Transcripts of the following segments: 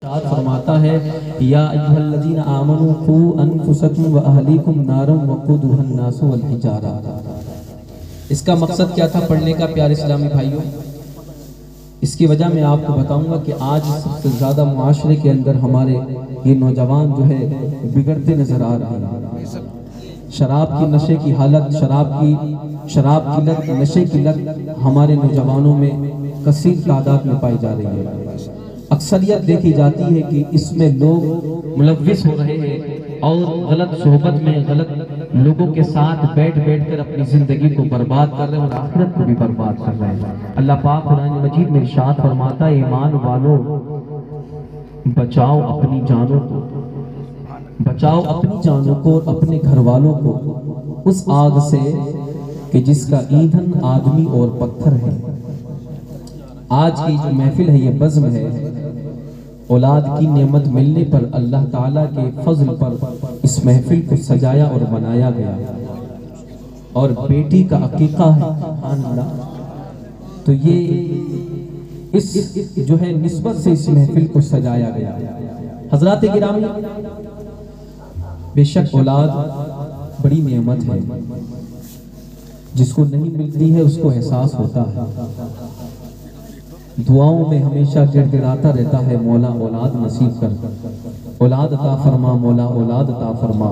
फरमाता है या अय्युहल्लज़ीना आमनू क़ू अनफुसकुम व अहलीकुम नारम वक़ूदुहा अन्नासु वल हिजारा। इसका मकसद क्या था पढ़ने का प्यारे इस्लामी भाइयों? इसकी वजह मैं आपको बताऊंगा कि आज सबसे ज़्यादा मुआशरे के अंदर हमारे ये नौजवान जो है बिगड़ते नजर आ रहे हैं। शराब की नशे की हालत, शराब की लत, नशे की लत हमारे नौजवानों में कसीर तादाद में पाई जा रही है। अक्सरियत देखी जाती है कि इसमें लोग मुलव्विस हो रहे हैं और गलत सोहबत में गलत लोगों के साथ बैठ कर अपनी जिंदगी को बर्बाद कर रहे हैं और आखिरत को भी बर्बाद कर रहे हैं। अल्लाह पाक कुरान मजीद में इरशाद फरमाता है, ईमान वालों बचाओ अपनी जानों को, बचाओ अपनी जानों को और अपने घर वालों को उस आग से कि जिसका ईंधन आदमी और पत्थर है। आज की जो महफिल है, ये बज़्म है, औलाद की नेमत मिलने पर अल्लाह ताला के फजल पर इस महफिल को सजाया और बनाया गया और बेटी का अकीका है। तो ये इस जो है निस्बत से इस महफिल को सजाया गया। हजरात गिरामी, बेशक औलाद बड़ी नेमत है, जिसको नहीं मिलती है उसको एहसास होता है। दुआओं में हमेशा गिड़गिड़ाता रहता है, मौला औलाद नसीब कर, औलाद अता फरमा, मौला औलाद अता फरमा।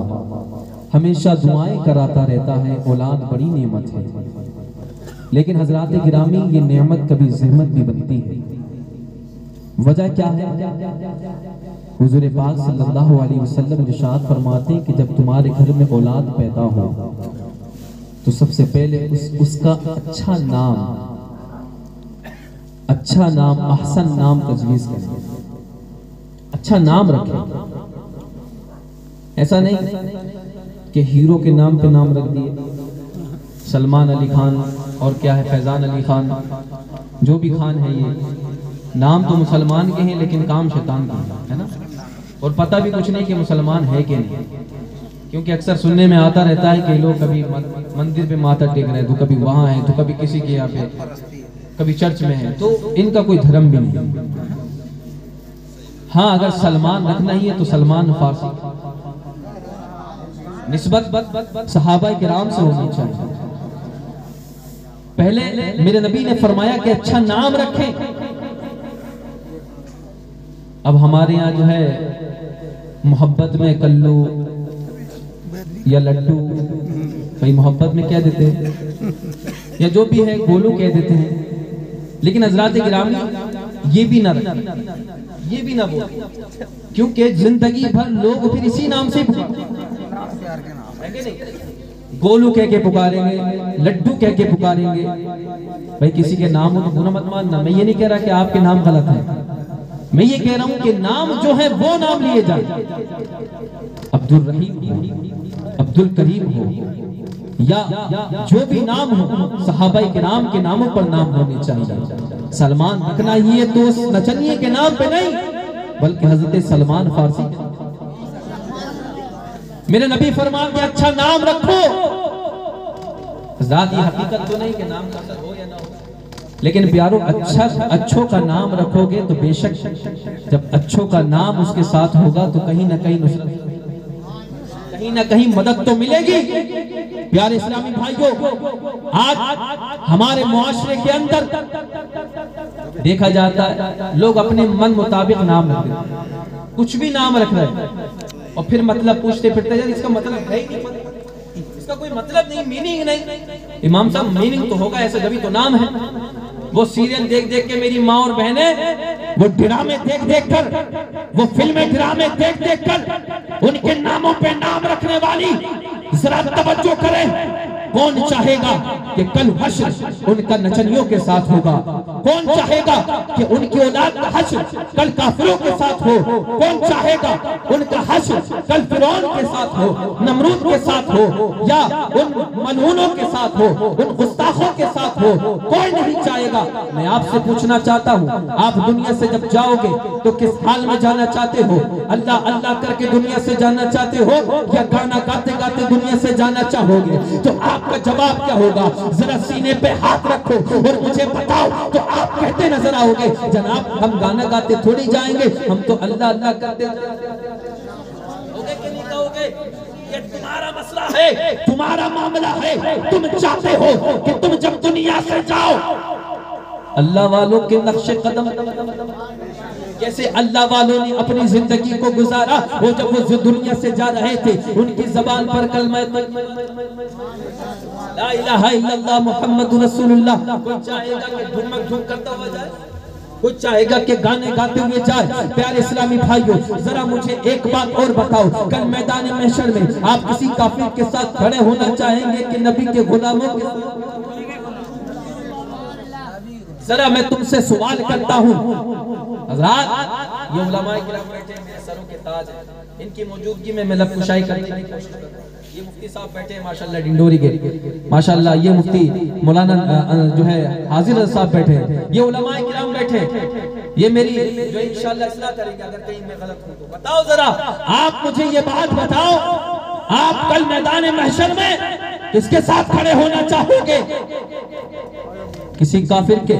हमेशा दुआएं कराता रहता है, औलाद बड़ी नेमत है। लेकिन हजरात गिरामी, ये नेमत कभी ज़हमत भी बनती है। वजह क्या है? हुजूर पाक सल्लल्लाहु अलैहि वसल्लम इरशाद फरमाते हैं कि जब तुम्हारे घर में औलाद पैदा हो तो सबसे पहले उसका अच्छा नाम अहसन नाम तजवीज़ करें, अच्छा नाम रखें। ऐसा नहीं कि हीरो के नाम पे नाम रख दिए, सलमान अली खान और क्या है फैजान अली खान, जो भी खान है, ये नाम तो मुसलमान के हैं लेकिन काम शैतान का है ना। और पता भी कुछ नहीं कि मुसलमान है कि नहीं, क्योंकि अक्सर सुनने में आता रहता है कि लोग कभी मंदिर पे माथा टेक रहे हैं, तो कभी वहां है, तो कभी किसी के यहाँ पे, कभी चर्च में है, तो इनका कोई धर्म भी नहीं। हाँ, अगर सलमान रखना ही है तो सलमान फारसी, निस्बत सहाबा किराम से होनी चाहिए। पहले मेरे नबी ने फरमाया कि अच्छा नाम रखें। अब हमारे यहाँ जो है मोहब्बत में कल्लू या लड्डू, भाई मोहब्बत में क्या देते हैं, या जो भी है गोलू कह देते हैं। लेकिन हज़रात गिरामी, ये भी ना बोल, क्योंकि जिंदगी भर लोग फिर इसी नाम से गोलू कह के पुकारेंगे, लड्डू कह के पुकारेंगे। भाई किसी के नाम हो तो बुरा मत मानना। मैं ये नहीं कह रहा कि आपके नाम गलत है, मैं ये कह रहा हूं कि नाम जो है वो नाम लिए जाए। अब्दुल रहीम हो, अब्दुल करीम हो, या जो भी नाम हो, सहाबाई किराम के नामों पर नाम होने चाहिए। सलमान रखना ही है तो उस नचनिए के नाम पे नहीं, बल्कि हजरत सलमान फारसी। मेरे नबी फरमान के अच्छा नाम रखो। ज़ात ये हकीकत तो नहीं कि नाम का असर हो या ना हो, लेकिन प्यारो अच्छों का नाम रखोगे तो बेशक जब अच्छों का नाम उसके साथ होगा तो कहीं ना कहीं नुसरत, कहीं ना कहीं मदद तो मिलेगी। प्यारे इस्लामी भाइयों, आज हमारे मुआशरे के अंदर देखा जाता है लोग अपने मन मुताबिक नाम रख रहे हैं, कुछ भी नाम रख रहे हैं और फिर मतलब पूछते फिरते जाए, इसका मतलब है ही नहीं, इसका कोई मतलब नहीं, मीनिंग नहीं। इमाम साहब, मीनिंग तो होगा ऐसा जभी तो नाम है। वो सीरियल देख के मेरी माँ और बहनें, वो ड्रामे देख कर, वो फिल्में ड्रामे देख कर उनके नामों पे नाम रखने वाली जरा तवज्जो करें। कौन चाहेगा कि कल हश्र उनका नचनियों के साथ होगा? कौन चाहेगा कि उनकी औलाद का हश्र कल काफिरों के साथ हो? कौन चाहेगा उनका हश्र कल फिरौन के साथ हो, नमरूद के साथ हो, या उन मलऊनों के साथ हो, उन गुस्ताखों के साथ हो? कोई नहीं चाहेगा। मैं आपसे पूछना चाहता हूँ, आप दुनिया से जब जाओगे तो किस हाल में जाना चाहते हो? अल्लाह अल्लाह करके दुनिया से जाना चाहते हो या गाना गाते गाते दुनिया से जाना चाहोगे? तो आप आपका जवाब क्या होगा? जरा सीने पे हाथ रखो और मुझे बताओ, तो आप कहते नजर आओगे, जनाब हम गाना गाते थोड़ी जाएंगे, हम तो अल्लाह अल्लाह करते कहोगे कि नहीं कहोगे? ये तुम्हारा मसला है, तुम्हारा मामला है। तुम चाहते हो कि तुम जब दुनिया से जाओ, अल्लाह वालों के नक्शे कदम, कैसे अल्लाह वालों ने अपनी जिंदगी को गुजारा। वो जब वो दुनिया से जा रहे थे, उनकी जबान पर कलमा ला इलाहा इल्लल्लाह मुहम्मदुर रसूलुल्लाह। कोई चाहेगा कि धुमक धुम करता हुआ जाए, कोई चाहेगा कि गाने गाते हुए जाए। प्यारे इस्लामी भाइयों, जरा मुझे एक बात और बताओ, कल मैदान महशर में आप किसी काफिर के साथ खड़े होना चाहेंगे कि नबी के गुलामों के साथ? जरा मैं तुमसे सवाल करता हूँ हज़रात, ये उलमाए किराम बैठे मेरे सरों के ताज हैं, इनकी मौजूदगी में मैं लफ्ज़ करने की कोशिश कर रहा हूं। ये मुफ्ती साहब बैठे हैं माशाल्लाह डिंडोरी के, माशाल्लाह ये मुफ्ती मौलाना जो है हाजिर साहब बैठे हैं, ये उलमाए किराम बैठे हैं, ये मेरी जो इंशाल्लाह इस्लाह करेंगे अगर कहीं मैं गलत हूं तो। बताओ जरा, आप मुझे ये बात बताओ, आप कल मैदान महशर में किसके साथ खड़े होना चाहोगे? किसी काफिर के?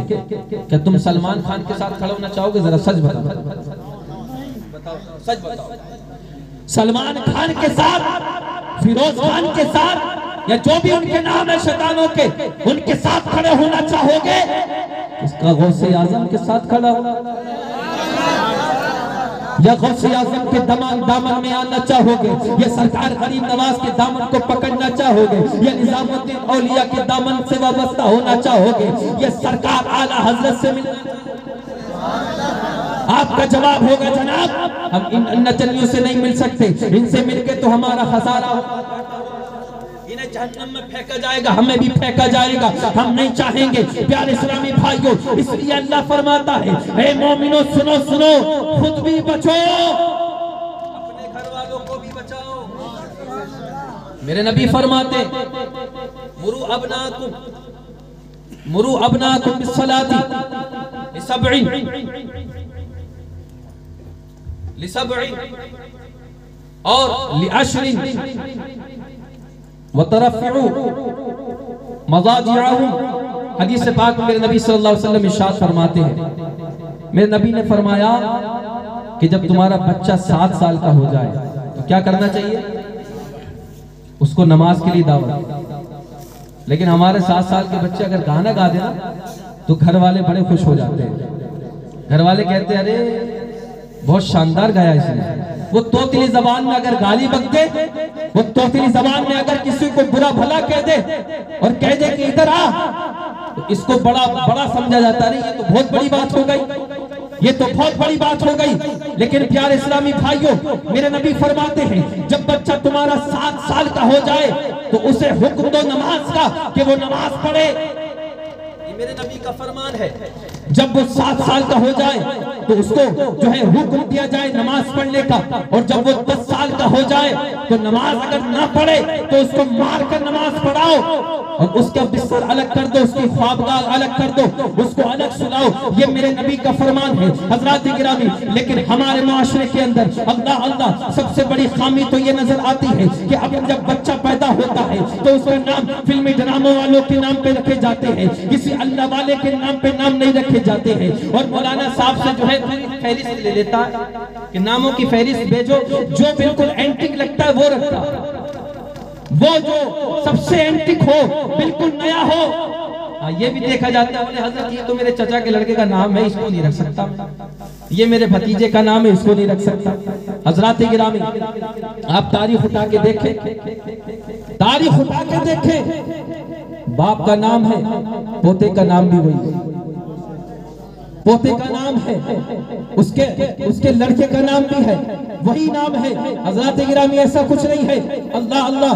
क्या तुम सलमान खान के साथ खड़े होना चाहोगे? जरा सच बताओ, सच बताओ। सलमान खान के साथ, फिरोज खान के साथ, या जो भी उनके नाम है शैतानों के, उनके साथ खड़े होना चाहोगे? इसका गौसे आजम के साथ खड़ा होना, या गौसे आजम के दामन में आना चाहोगे? या सरकार गरीब नवाज के दामन को पकड़ना चाहोगे? या निजामुद्दीन औलिया के दामन से वाबस्ता होना चाहोगे? या सरकार आला हजरत से मिलना? आपका जवाब होगा जनाब हम इन नचनियों से नहीं मिल सकते, इनसे मिलके तो हमारा खसारा होगा, इन्हें जहन्नम में फेंका जाएगा, हमें भी फेंका जाएगा, हम नहीं चाहेंगे। प्यारे इस्लामी भाइयों, इसलिए अल्लाह फरमाता है, ए मोमिनो सुनो सुनो, खुद भी बचो, अपने घर वालों को भी बचाओ। मेरे नबी फरमाते, मुरू अबनाकुम बिस्सलाती लिसब्इन और लिअश्रिन वतरफ़िउ मज़ाजिअहुम। हदीस पाक में मेरे नबी सल्लल्लाहु अलैहि वसल्लम इरशाद फरमाते हैं, मेरे नबी ने फरमाया कि जब तुम्हारा बच्चा 7 साल का हो जाए तो क्या करना चाहिए? उसको नमाज के लिए दावत। लेकिन हमारे 7 साल के बच्चे अगर गाना गा देना तो घर वाले बड़े खुश हो जाते हैं। घर वाले कहते हैं अरे बहुत शानदार गाया इसने। वो तोतली जबान में अगर गाली बक दे, वो तोतली जबान में अगर किसी को बुरा भला कह दे और कह दे कि इधर आ, तो इसको बड़ा बड़ा समझा जाता है, ये तो बहुत बड़ी बात हो गई, ये तो बहुत बड़ी बात हो गई। लेकिन प्यारे इस्लामी भाइयों, मेरे नबी फरमाते हैं जब बच्चा तुम्हारा 7 साल का हो जाए तो उसे हुक्म दो नमाज का कि वो नमाज पढ़े। ये मेरे नबी का फरमान है। जब वो 7 साल का हो जाए तो उसको जो है हुक्म दिया जाए नमाज पढ़ने का, और जब वो 10 साल का हो जाए तो नमाज अगर ना पढ़े तो उसको मार कर नमाज पढ़ाओ और उसका बिस्तर अलग कर दो, उसकी ख्वाबगाह अलग कर दो, उसको अलग सुनाओ। ये मेरे नबी का फरमान है हजरात गिरामी। लेकिन हमारे माशरे के अंदर अल्लाह अल्लाह सबसे बड़ी खामी तो ये नजर आती है कि अब जब बच्चा पैदा होता है तो उसका नाम फिल्मी ड्रामों वालों के नाम पे रखे जाते हैं, किसी अल्लाह वाले के नाम पे नाम नहीं रखे जाते हैं। और मौलाना साहब से जो है फहरिस्त ले लेता है कि नामों की फहरिस्त भेजो, जो बिल्कुल एंटिक लगता है वो रखता है, वो जो सबसे एंटिक हो, बिल्कुल नया हो। ये भी देखा जाता है, बोले हजरत ये तो मेरे चचा के लड़के का नाम है, इसको नहीं रख सकता, ये मेरे भतीजे का नाम है, इसको नहीं रख सकता। हजरात गिरामी, आप तारीख उठा के देखें, तारीख उठा के देखें, बाप का नाम है, पोते का नाम भी वही, पोते का नाम है, उसके लड़के का नाम भी है, वही नाम है। हजरत गिरामी ऐसा कुछ नहीं है, अल्लाह अल्लाह।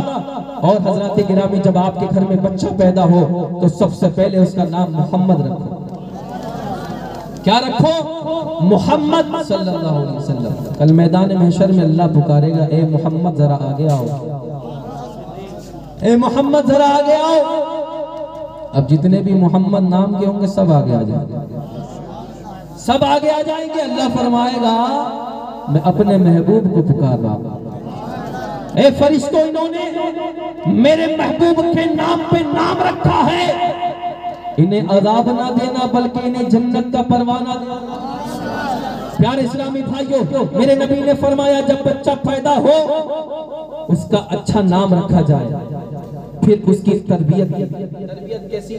और हजरत गिरामी जब आपके घर में बच्चा पैदा हो तो सबसे पहले उसका नाम मोहम्मद रखो। क्या रखो? मोहम्मद सल्लल्लाहु अलैहि वसल्लम। कल मैदान महशर में अल्लाह पुकारेगा, ए मोहम्मद जरा आगे आओ, ए मोहम्मद जरा आगे आओ। अब जितने भी मोहम्मद नाम के होंगे सब आगे आ जाएंगे, सब आगे आ जाएंगे। अल्लाह फरमाएगा मैं अपने महबूब को पुकार रहा हूं, ए फरिश्तों, इन्होंने मेरे महबूब के नाम पे नाम रखा है, इन्हें अजाब ना देना बल्कि इन्हें जन्नत का परवाना देना। प्यारे इस्लामी भाइयों, मेरे नबी ने फरमाया जब बच्चा पैदा हो उसका अच्छा नाम रखा जाए, फिर उसकी तरबियत कैसी?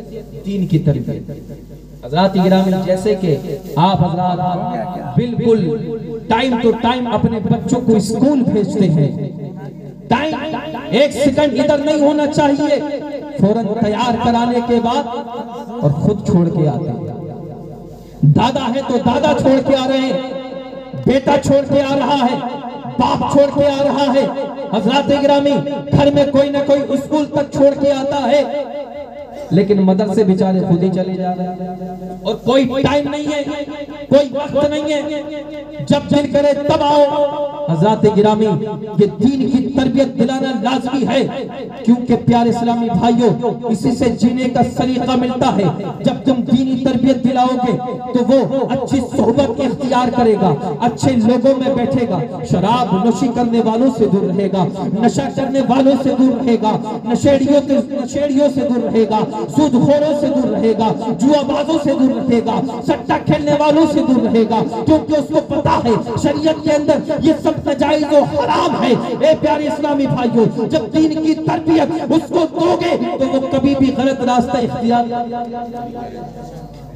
दीन की तरबियत। हज़रात गिरामी, जैसे कि आप हज़रात बिल्कुल टाइम टू टाइम अपने बच्चों को स्कूल भेजते हैं, टाइम एक सेकंड इधर नहीं होना चाहिए, फौरन तैयार कराने के बाद और खुद छोड़ के आते हैं। दादा है तो दादा छोड़ के आ रहे हैं, बेटा छोड़ के आ रहा है, बाप छोड़ के आ रहा है। हज़रात गिरामी, घर में कोई ना कोई स्कूल तक छोड़ के आता है, लेकिन मदरसे बेचारे खुद ही चले जा रहे हैं और कोई टाइम नहीं है, कोई वक्त नहीं है, जब दिल करे तब आओ। हज़रात गिरामी, ये दीन की तरबियत दिलाना लाजमी है, क्योंकि प्यारे इस्लामी भाइयों, इसी से जीने का सलीका मिलता है। जब तुम दीनी तरबियत दिलाओगे तो वो अच्छी सोहबत इख्तियार करेगा, अच्छे लोगों में बैठेगा, शराब नोशी करने वालों से दूर रहेगा, नशा करने वालों से दूर रहेगा, नशेड़ियों से दूर रहेगा, सूदखोरों से दूर रहेगा, जुआबाजों से दूर रहेगा, सट्टा खेलने वालों से दूर रहेगा, क्योंकि उसको पता है शरीयत के अंदर ये सब नाजायज और हराम है। ए प्यारे इस्लामी भाइयों, जब दीन की तरबियत उसको दोगे तो वो कभी भी गलत रास्ता इख्तियार।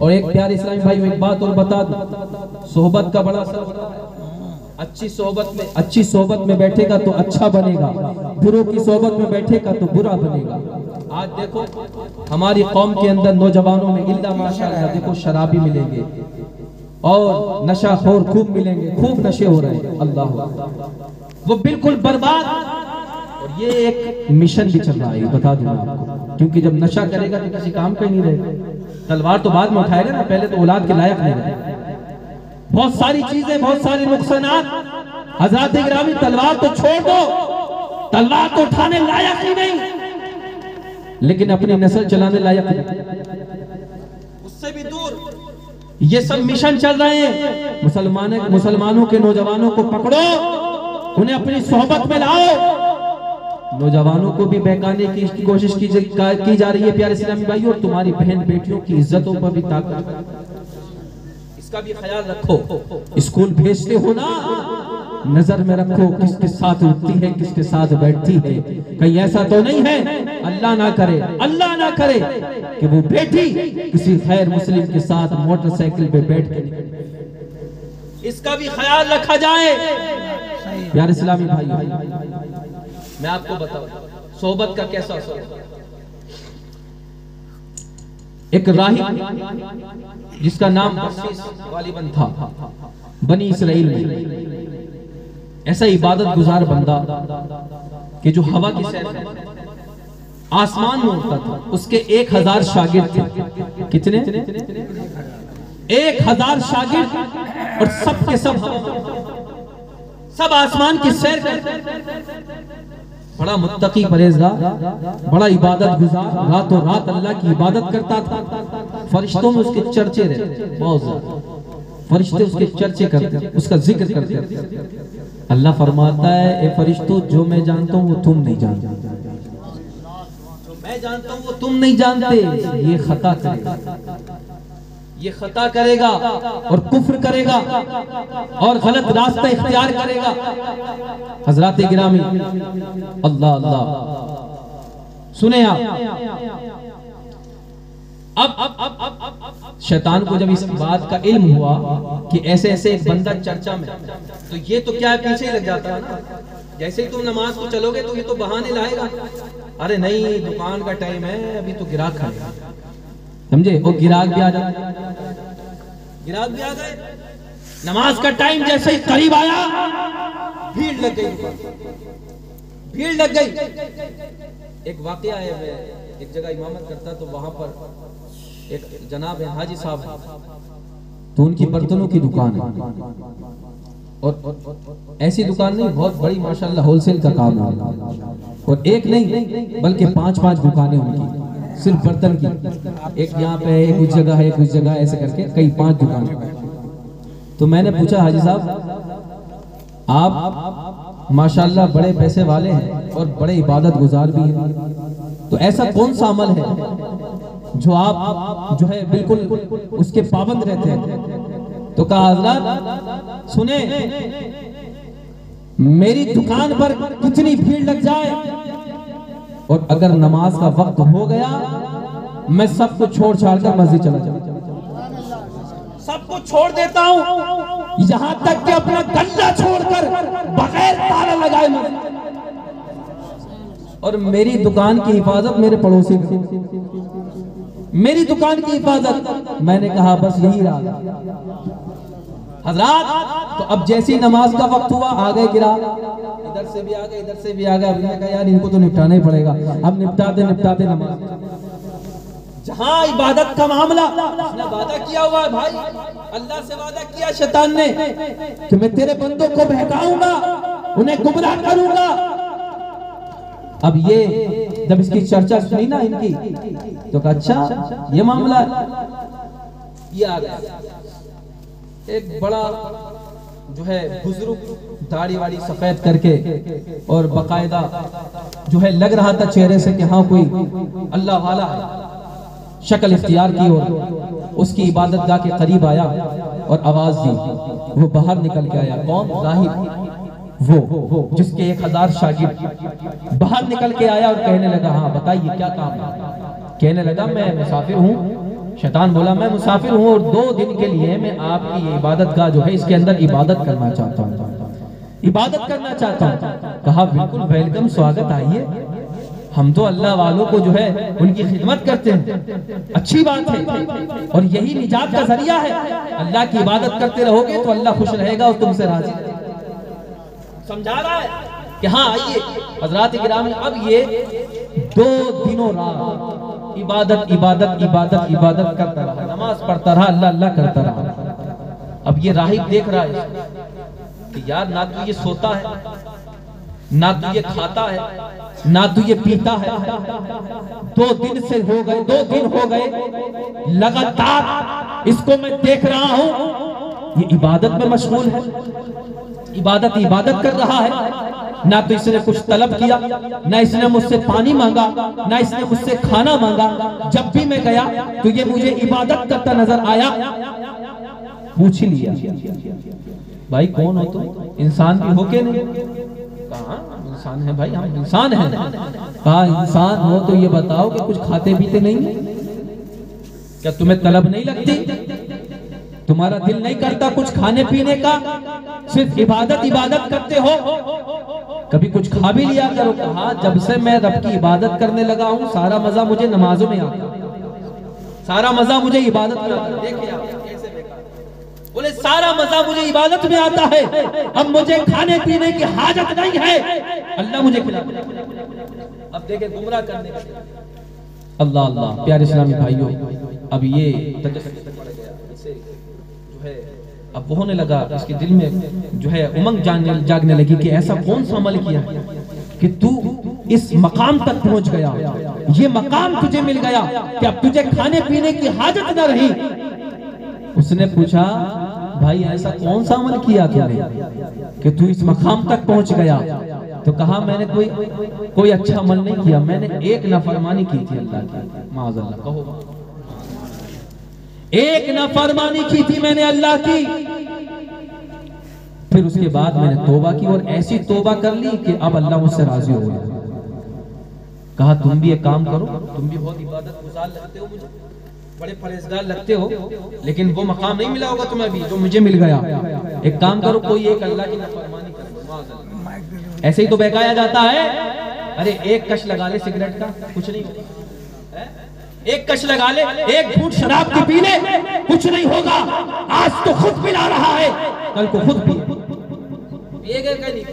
और एक प्यारे इस्लामी भाइयों, एक बात और बता दो, सोहबत का बड़ा असर। अच्छी सोहबत में बैठेगा तो अच्छा बनेगा, बुरों की सोहबत में बैठेगा तो बुरा बनेगा। आज देखो हमारी कौम के अंदर नौजवानों में इल्ला माशाअल्लाह देखो शराबी मिलेंगे और नशाखोर खूब मिलेंगे, खूब नशे हो रहे हैं, अल्लाह वो बिल्कुल बर्बाद। और ये एक मिशन भी चल रहा है, बता दूं आपको, क्योंकि जब नशा करेगा तो किसी काम का ही नहीं रहेगा। तलवार तो बाद में उठाएगा ना, पहले तो औलाद के लायक नहीं रहेगा। बहुत सारी चीजें, बहुत सारे नुकसानात। हज़रात गिरामी, तलवार तो छोड़ दो, तलवार तो उठाने लायक ही नहीं, लेकिन अपनी नस्ल चलाने लायक नहीं, उससे भी दूर। ये सब मिशन चल रहे हैं। मुसलमानों के नौजवानों को पकड़ो, उन्हें अपनी सोहबत में लाओ। नौजवानों को भी बहकाने की कोशिश की जा रही है प्यारे इस्लामी भाइयों, और तुम्हारी बहन बेटियों की इज्जतों पर भी ताकत, इसका भी ख्याल रखो। स्कूल भेजते हो ना, नजर में रखो किसके साथ उठती है, किसके साथ बैठती है। कहीं ऐसा तो नहीं है, अल्लाह ना करे कि वो बेटी किसी गैर मुस्लिम के साथ मोटरसाइकिल पे बैठ के। इसका भी ख्याल रखा जाए। यार इस्लामी भाई, मैं आपको बताऊं सोहबत का कैसा असर। एक राहिब जिसका नाम बसीस गालिबन था, बनी इसराइल में, ऐसा इबादत गुजार बंदा कि जो हवा की सैर आसमान में उड़ता था। उसके 1000 शागिर्द थे। कितने? 1000 शागिर्द, और सब के सब आसमान की सैर करते। बड़ा मुत्तकी परहेजगार, बड़ा इबादत गुजार, रातों रात अल्लाह की इबादत करता था। फरिश्तों में उसके चर्चे रहते, बहुत ज्यादा फरिश्ते उसके चर्चे करते, उसका जिक्र करते। अल्लाह फरमाता है, ए फरिश्तों, जो मैं जानता हूँ वो तुम नहीं जानते, मैं जानता हूँ वो तुम नहीं जानते। ये खता करेगा, और कुफ्र करेगा और गलत रास्ता इख्तियार करेगा। हज़रात गिरामी, अल्लाह अल्लाह, सुने आप। अब शैतान को जब इस बात का इल्म हुआ कि ऐसे ऐसे एक बंदा चर्चा में, तो ये तो क्या पीछे लग जाता है ना। जैसे ही तुम नमाज को चलोगे तो ये तो बहाने लाएगा, अरे नहीं दुकान का टाइम है, अभी तो गिराक खाएगा, समझे। वो गिराक भी आ गए। नमाज का टाइम जैसे ही करीब आया, भीड़ लग गई। एक वाकया है, मैं एक जगह इमामत करता, तो वहां पर एक जनाब है हाजी साहब, तो उनकी बर्तनों की दुकान है, और ऐसी दुकान नहीं, बहुत बड़ी माशाल्लाह होलसेल का काम है। और एक नहीं बल्कि 5-5 दुकानें उनकी, सिर्फ बर्तन की। एक यहाँ पे, एक उस जगह है, एक उस जगह, ऐसे करके कई 5 दुकानें। तो मैंने पूछा, हाजी साहब आप माशाल्लाह बड़े पैसे वाले हैं और बड़े इबादत गुजार भी हैं, तो ऐसा कौन सा अमल है जो आप जो है बिल्कुल उसके पाबंद रहते हैं? तो कहा हज़रत सुने, मेरी दुकान पर कितनी भीड़ लग जाए और अगर नमाज का वक्त हो गया मैं सब कुछ छोड़ छाड़ कर मस्जिद चला जाऊं, सब कुछ छोड़ देता हूं, यहां तक कि अपना गल्ला छोड़कर बगैर ताला लगाए मस्जिद, और मेरी दुकान की हिफाजत मेरे पड़ोसी की, मेरी दुकान की हिफाजत। मैंने कहा बस यही रहा हजरात। तो अब जैसी नमाज का वक्त हुआ आ गए गिरा, इधर से भी आ गए इधर से भी आ गए। अभी मैं कहा यार इनको तो निपटाना ही पड़ेगा, अब निपटाते नमाज। जहां इबादत का मामला, उसने वादा किया हुआ है भाई, अल्लाह से वादा किया शैतान ने कि मैं तेरे बंदों को बहकाऊंगा, उन्हें गुमराह करूंगा। अब ये जब इसकी चर्चा सुनी ना इनकी, तो कहा अच्छा ये मामला है। ये आ गया एक बड़ा जो है बुजुर्ग, दाढ़ी वाड़ी सफेद करके और बकायदा जो है लग रहा था चेहरे से कि हाँ कोई अल्लाह वाला है, शक्ल इख्तियार की और उसकी इबादत गाह के करीब आया और आवाज दी। वो बाहर निकल के आया। कौन? राहिब, वो जिसके 1000 शागिर्द। बाहर निकल के आया और कहने लगा हाँ बताइए क्या काम है? कहने लगा मैं मुसाफिर हूँ। शैतान बोला मैं मुसाफिर हूँ और 2 दिन के लिए मैं आपकी इबादत गाह जो है इसके अंदर इबादत करना चाहता हूँ, इबादत करना चाहता हूँ। कहा बिल्कुल वेलकम, स्वागत, आइए, हम तो अल्लाह वालों को जो है उनकी खिदमत करते हैं, अच्छी बात है और यही निजात का जरिया है। अल्लाह की इबादत करते रहोगे तो अल्लाह खुश रहेगा और तुमसे राजी रहेगा। समझा रहा है कि हाँ आइए हजरात गिरामी। अब ये 2 दिनों रात इबादत इबादत इबादत इबादत करता रहा, नमाज पढ़ता रहा, अल्लाह अल्लाह करता रहा। अब ये राहिब देख रहा है कि यार ना तो ये सोता है, ना तो ये खाता है, ना तो ये पीता है। 2 दिन से हो गए, 2 दिन हो गए लगातार इसको मैं देख रहा हूं, ये इबादत में मशगूल है, इबादत कर रहा है। ना तो इसने कुछ तलब किया, ना इसने मुझसे पानी मांगा, ना इसने मुझसे खाना मांगा। जब भी मैं गया तो ये मुझे इबादत करता नजर आया। पूछ ही लिया भाई कौन हो तुम? इंसान भी हो के नहीं? कहा इंसान है भाई, हम इंसान हैं। कहा इंसान हो तो ये बताओ कि कुछ खाते पीते नहीं? क्या तुम्हें तलब नहीं लगती? तुम्हारा दिल नहीं करता कुछ खाने पीने का? सिर्फ इबादत करते हो? कभी कुछ खा भी लिया करो। कहा जब से मैं रब की इबादत करने लगा हूं सारा मजा मुझे नमाजों में आता है, सारा मजा मुझे इबादत में आता है। देखिए आप कैसे बेकार बोले, सारा मजा मुझे इबादत में आता है, अब मुझे खाने पीने की हाजत नहीं है, अल्लाह मुझे खिलाता है। अब देखे गुमराह करने का। अल्लाह अल्लाह। प्यारे इस्लामी भाइयों, अब ये जो है अब वो होने लगा, इसके दिल में जो है उमंग जागने लगी कि ऐसा कौन सा अमल किया कि तू इस मकाम तक पहुंच गया, ये मकाम तुझे मिल गया कि अब तुझे खाने पीने की हाजत न रही। उसने पूछा भाई ऐसा कौन सा अमल किया तूने कि तू इस मकाम तक पहुंच गया? तो कहा मैंने कोई अच्छा अमल नहीं किया, मैंने एक नाफरमानी की थी अल्लाह की। माअज़ल्लाह। कहो एक नाफरमानी की थी मैंने अल्लाह की। फिर उसके बाद मैंने तौबा की और ऐसी तौबा कर ली कि अब अल्लाह मुझसे राजी हो गया। कहा तुम भी एक काम करो, तुम भी बहुत इबादत गुजार लगते हो, मुझे बड़े परहेजगार लगते हो, लेकिन वो मकाम नहीं मिला होगा तुम्हें अभी जो मुझे मिल गया। एक काम करो, कोई एक अल्लाह की नाफरमानी करो। ऐसे ही तो बहकाया जाता है। अरे एक कश लगा ले सिगरेट का, कुछ नहीं होगा। एक कश लगा ले, एक घूंट शराब की पी ले, कुछ नहीं होगा। आज तो खुद पिला रहा है, कल को खुद पिएगा नहीं।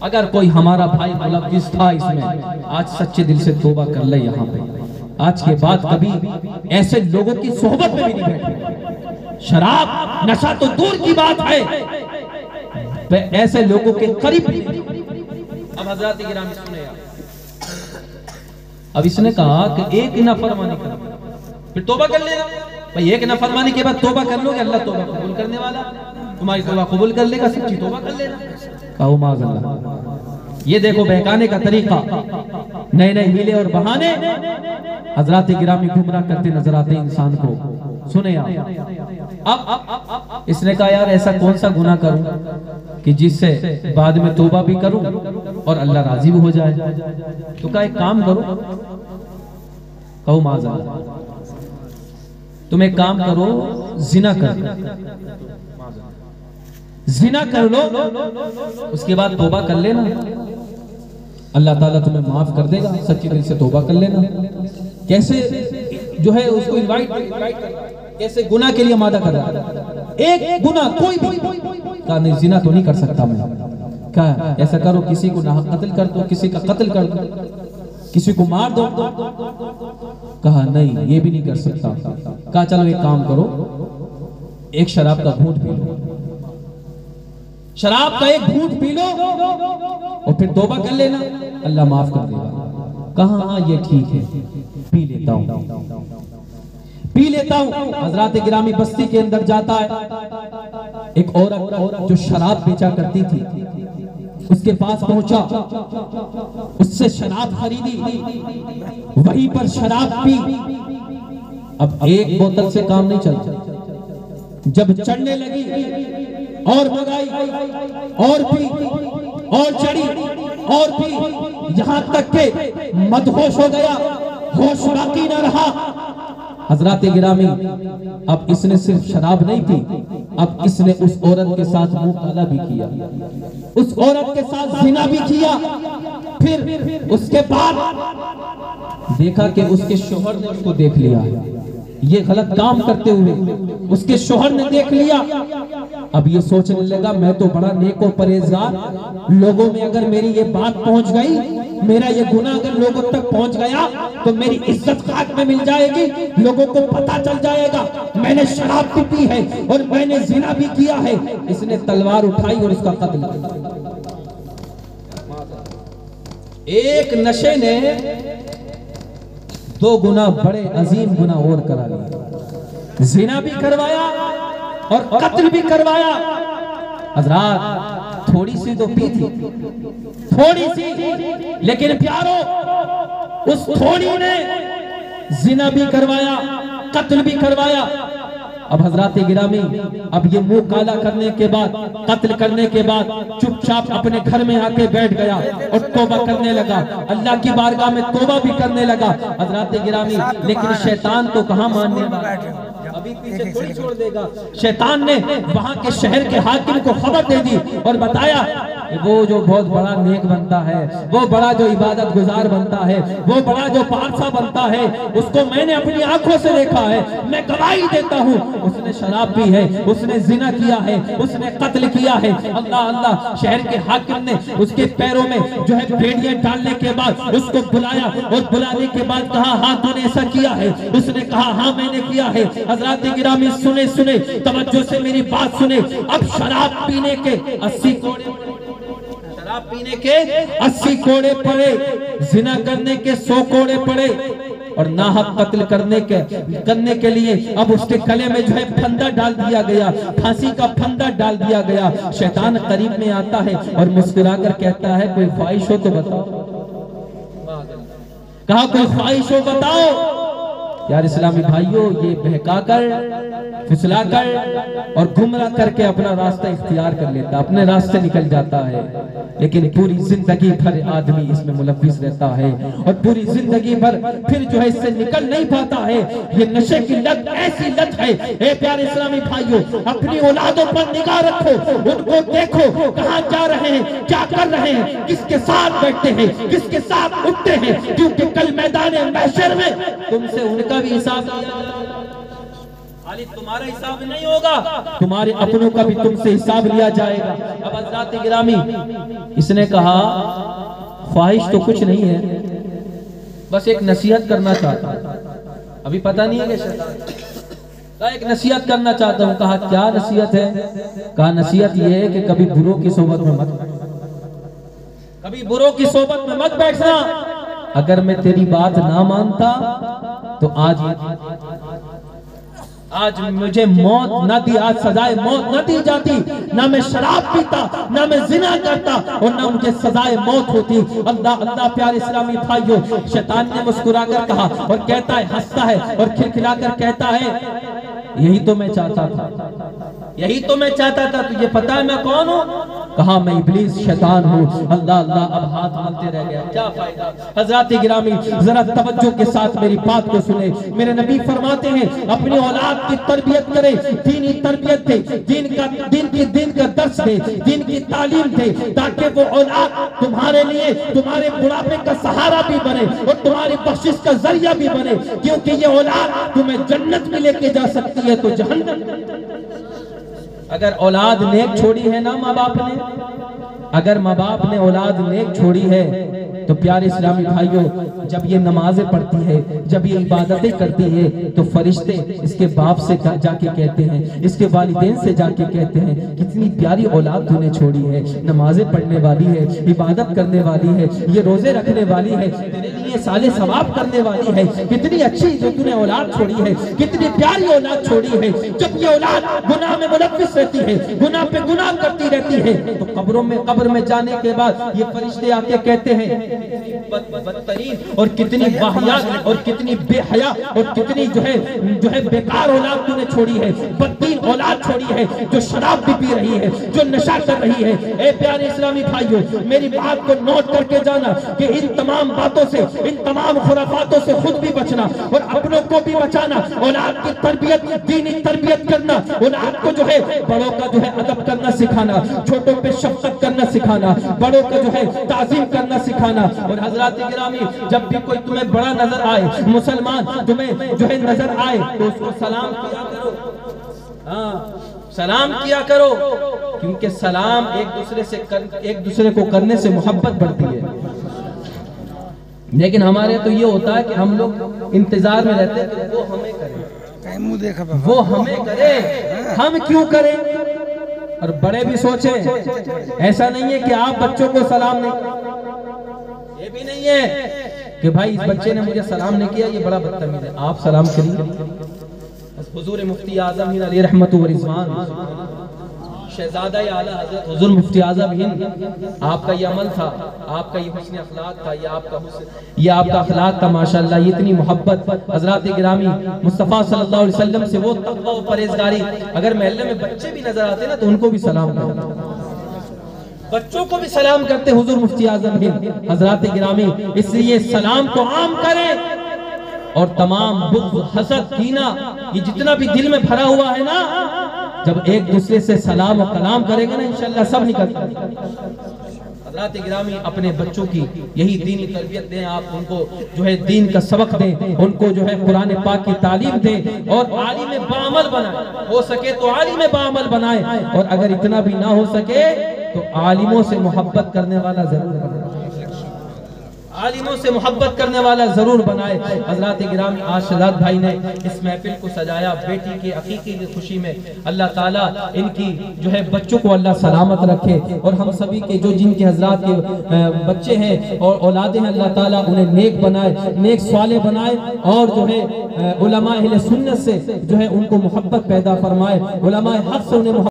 अगर कोई हमारा भाई मुलव्विस था इसमें, आज सच्चे दिल से तौबा कर ले। यहाँ पे आज के बाद कभी ऐसे लोगों की सोहबत में भी नहीं बैठे। शराब नशा तो दूर की बात है, ऐसे लोगों के करीब नहीं। अब हज़रात गिरामी सुने, अब इसने कहा कि एक नाफरमानी कर फिर तौबा कर लेना। भाई एक नाफरमानी के बाद तौबा कर लोगे, अल्लाह तौबा कबूल करने वाला। तुम्हारी तौबा कबूल कर लेगा, सच्ची तौबा कर लेना। कहो माज़अल्लाह। ये देखो बहकाने का तरीका, नए नए हीले और बहाने हजरात गिरामी गुमराह करते नजर आते हैं इंसान को। सुने आप, अब इसने कहा यार ऐसा कौन सा गुनाह करूं कि जिससे बाद में तौबा भी करूं और अल्लाह राजी भी हो जाए। तो कहा एक काम करो, कहो माज़अल्लाह, तुम एक काम करो, जिना कर लो, उसके बाद तौबा कर लेना, अल्लाह ताला तुम्हें माफ कर देगा। सच्ची दिल से तौबा कर लेना। कैसे जो है उसको इनवाइट कैसे गुनाह के लिए आमादा कर रहा है। एक गुनाह कोई भी कहा नहीं, जिना तो नहीं कर सकता मैं। कहा ऐसा करो, किसी को नाहक कत्ल कर दो, किसी का कत्ल कर दो, किसी को मार दो। कहा नहीं, ये भी नहीं कर सकता। कहा चलो एक काम करो, एक शराब का घूंट पी लो, शराब का एक घूंट पी लो और फिर तौबा कर लेना, अल्लाह माफ कर देगा। कहा हाँ ये ठीक है, पी लेता हूँ। हजरात गिरामी बस्ती के अंदर जाता है, एक औरत जो शराब बेचा करती थी उसके पास पहुंचा, उससे शराब खरीदी, वहीं पर शराब पी। अब एक बोतल से काम नहीं चलता, जब चढ़ने लगी और मंगाई और पी और चढ़ी और पी, यहां तक के मदहोश हो गया, होश बाकी न रहा। हजरात गिरामी, अब इसने सिर्फ शराब नहीं पी, अब इसने उस औरत के साथ मुंह काला भी किया, उस औरत के साथ जिना भी किया। फिर उसके बाद देखा कि उसके शोहर ने उसको देख लिया, ये गलत काम करते हुए उसके शोहर ने देख लिया। अब ये सोचने लगा मैं तो बड़ा नेक और परहेजगार, लोगों में अगर मेरी ये बात पहुंच गई, मेरा ये गुनाह अगर लोगों तक पहुंच गया तो मेरी इज्जत खाक में मिल जाएगी, लोगों को पता चल जाएगा मैंने शराब भी पी है और मैंने जिना भी किया है। इसने तलवार उठाई और उसका कत्ल किया। एक नशे ने दो गुना बड़े अजीम गुना और करा लिया, जिना भी करवाया और कत्ल भी करवाया। हजरात थोड़ी सी तो पी थी, थोड़ी सी, लेकिन प्यारो उस थोड़ी ने जिना भी करवाया, कत्ल भी करवाया। अब हजरात गिरामी, अब ये मुंह काला करने के बाद, कत्ल करने के बाद चुपचाप अपने घर में आके बैठ गया और तौबा करने लगा, अल्लाह की बारगाह में तौबा भी करने लगा। हजरात गिरामी, लेकिन शैतान तो कहाँ मानने वाला, अभी पीछे थोड़ी छोड़ देगा। शैतान ने वहां के शहर के हाकिम को खबर दे दी और बताया वो जो बहुत बड़ा नेक बनता है, वो बड़ा जो इबादत गुजार बनता है, वो बड़ा जो पारसा बनता है, उसको मैंने अपनी आंखों से देखा है, मैं गवाही देता हूँ, उसने शराब पी है, उसने जिना किया है, उसने कत्ल किया है। अल्लाह अल्लाह। शहर के हाकिम ने उसके पैरों में जो है बेड़ियां डालने के बाद उसको बुलाया और बुलाने के बाद कहा हाँ तूने ऐसा किया है? उसने कहा हाँ मैंने किया है। हजरात गिरामी सुने सुने, तवज्जो से मेरी बात सुने। अब शराब पीने के 80 कोड़े, शराब पीने के 80 कोड़े पड़े, जिना करने के 100 कोड़े पड़े और नाहक कत्ल करने के लिए अब उसके गले में जो है फंदा डाल दिया गया, फांसी का फंदा डाल दिया गया। शैतान करीब में आता है और मुस्कुराकर कहता है कोई ख्वाहिश हो तो बताओ। कहा कोई ख्वाहिश हो बताओ। यार इस्लामी भाइयों, ये बहकाकर, फुसलाकर और गुमराह करके अपना रास्ता इख्तियार कर लेता, अपने रास्ते निकल जाता है, लेकिन पूरी जिंदगी भर आदमी इसमें मुलव्विस रहता है और पूरी जिंदगी भर फिर जो है इससे निकल नहीं पाता है। ये नशे की लत ऐसी लत है। ए प्यारे इस्लामी भाइयों, अपनी औलादों पर निगाह रखो, उनको देखो कहाँ जा रहे हैं, क्या कर रहे हैं, किसके साथ बैठते हैं, किसके साथ उठते हैं, क्योंकि कल मैदान महशर में तुमसे उनका भी हिसाब खाली तुम्हारा हिसाब नहीं होगा, तुम्हारे अपनों का भी तुमसे हिसाब लिया जाएगा। अब हज़रात गिरामी, इसने कहा ख्वाहिश तो कुछ नहीं है, बस एक नसीहत करना चाहता हूं। अभी पता नहीं है कि एक नसीहत करना चाहता हूं। कहा क्या नसीहत है? कहा नसीहत यह है कि कभी बुरों की सोबत में मत, कभी बुरों की सोबत में मत बैठना। अगर मैं तेरी बात ना मानता तो आज आज मुझे मौत न दी, आज सजाए मौत न दी जाती, ना मैं शराब पीता, ना मैं जिना करता और ना मुझे सजाए मौत होती। अल्लाह अल्लाह प्यारे इस्लामी भाइयों, शैतान ने मुस्कुराकर कहा और कहता है, हंसता है और खिलखिलाकर कहता है, यही तो मैं चाहता था, यही तो मैं चाहता था। तुझे पता है मैं कौन हूँ? कहा मैं इब्लीस शैतान हूँ। अल्लाह अल्लाह, अब हाथ मलते रह गया, क्या फायदा। हजरत गिरामी जरा तवज्जो के साथ मेरी बात को सुने। मेरे नबी फरमाते हैं, अपनी औलाद की तरबियत करे, दीनी तरबियत दे, दिन का दर्स दे, दिन की तालीम दे, ताकि वो औलाद तुम्हारे लिए तुम्हारे बुढ़ापे का सहारा भी बने और तुम्हारी बख्शिश का जरिया भी बने, क्योंकि ये औलाद तुम्हें जन्नत में लेके जा सकती है तो जहन्नम। अगर औलाद नेक छोड़ी है ना माँ बाप ने, अगर माँ बाप ने औलाद नेक छोड़ी है तो प्यारे इस्लामी भाइयों, जब ये नमाजें पढ़ती है, जब ये इबादतें करती है, तो फरिश्ते इसके बाप से जाके कहते हैं, इसके वालिदैन से जाके कहते हैं, कितनी प्यारी औलाद तूने छोड़ी है, नमाजें पढ़ने वाली है, इबादत करने वाली है, ये रोजे रखने वाली है, तेरे लिए साले सवाब करने वाली है, कितनी अच्छी जो तूने औलाद छोड़ी है, कितनी प्यारी औलाद छोड़ी है। जब ये औलाद गुनाह में मुलव्विस रहती है, गुनाह पे गुनाह करती रहती है, तो कब्र में जाने के बाद ये फरिश्ते आके कहते हैं, बदतरीन और कितनी वाहियात और कितनी बेहया और कितनी जो है बेकार औलाद तूने छोड़ी है, बदतीन औलाद छोड़ी है, जो शराब भी पी रही है, जो नशा कर रही है। ए प्यारे इस्लामी भाइयों, मेरी बात को नोट करके जाना कि इन तमाम बातों से, इन तमाम खुराफातों से खुद भी बचना और अपनों को भी बचाना। औलाद की तरबियत, दीनी तरबियत करना, औलाद को जो है बड़ों का जो है अदब करना सिखाना, छोटों पे शफकत करना सिखाना, बड़ों का जो है ताज़ीम करना सिखाना। और हजरत गिरामी, जब भी कोई तुम्हें बड़ा नजर आए, मुसलमान तुम्हें जो है नजर आए, तो उसको सलाम किया करो। हाँ, सलाम किया करो, क्योंकि सलाम एक दूसरे को करने से मोहब्बत बढ़ती है। लेकिन हमारे तो ये होता है कि हम लोग इंतजार में रहते हैं कि वो हमें करे, मुंह देखा वो हमें करे, हम क्यों करें। और बड़े भी सोचे, ऐसा नहीं है कि आप बच्चों को सलाम नहीं, ये भी नहीं है कि भाई इस बच्चे ने मुझे सलाम नहीं किया, ये बड़ा बदतमीज है, आप सलाम करिए। हुजूर मुफ्ती आज़म हिंद अलैहि रहमतु व रिज़वान, शहजादा आला हज़रत हुजूर मुफ्ती आज़म हिंद, आपका ये अमल था, आपका ये हुस्न अखलाक था, ये आपका अखलाक था माशाअल्लाह। ये इतनी मोहब्बत हज़रत गिरामी मुस्तफ़ा सल्लल्लाहु अलैहि वसल्लम से, वो तक़वा और परहेज़गारी। अगर महल्ले में बच्चे भी नजर आते ना तो उनको भी सलाम करो, बच्चों को भी सलाम करते हुजूर मुफ्ती आज़म हिंद हज़रत गिरामी। इसलिए सलाम को आम करें और तमाम बुग़्ज़, हसद, कीना, ये जितना भी दिल में भरा हुआ है ना, जब एक दूसरे से सलाम और कलाम करेंगे ना, इंशाअल्लाह सब निकलता है। हज़रत गिरामी, अपने बच्चों की यही दीनी तरबियत दें, आप उनको जो है दीन का सबक दें, उनको जो है कुरान पाक की तालीम दें और आलिम बाअमल बनाएं। हो सके तो आलिम बाअमल बनाएं, और अगर इतना भी ना हो सके तो आलिमों से मोहब्बत करने वाला जरूर बनाए, आलिमों से मोहब्बत करने वाला जरूर बनाए। हज़रत गिरामी, आज शहजाद भाई ने इस महफिल को सजाया बेटी के अकीक़े की खुशी में। अल्लाह ताला इनकी जो है बच्चों को अल्लाह सलामत रखे, और हम सभी के जो जिनके हज़रात के बच्चे हैं और औलादे हैं, अल्लाह ताला उन्हें नेक बनाए, नेक स्वाले बनाए, और जो है उलमा अहले सुन्नत से जो है उनको मोहब्बत पैदा फरमाए, उलमा हक़ से उन्हें